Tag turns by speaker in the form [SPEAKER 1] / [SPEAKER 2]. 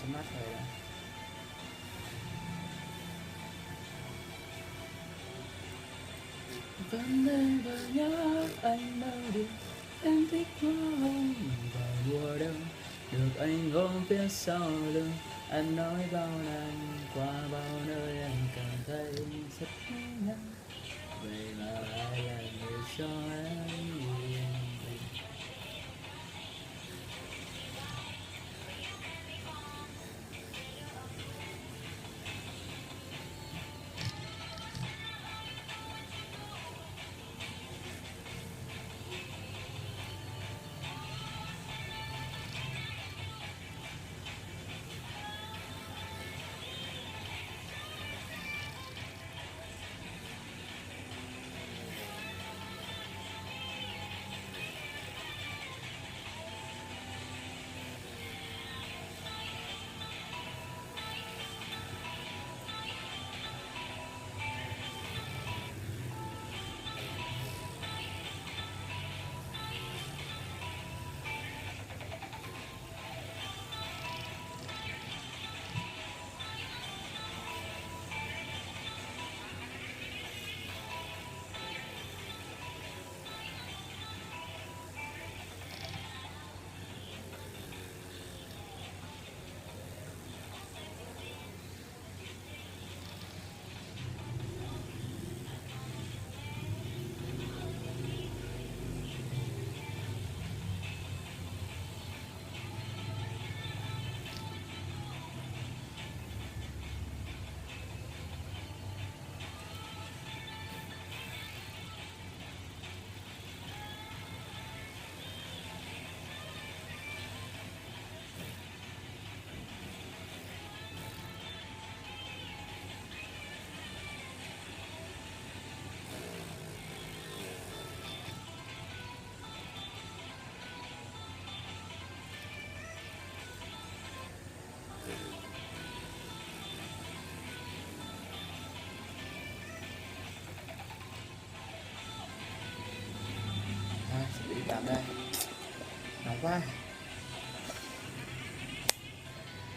[SPEAKER 1] sắp mắt rồi đó. Vẫn nơi đời nhớ anh mơ được em thích hoa hồng vào mùa đông, được anh ôm phía sau lưng, anh nói bao năm qua bao nơi anh cảm thấy rất nhớ nhung, vậy mà ai là người cho em yên bình. Sẽ đi tạm đây, nóng quá.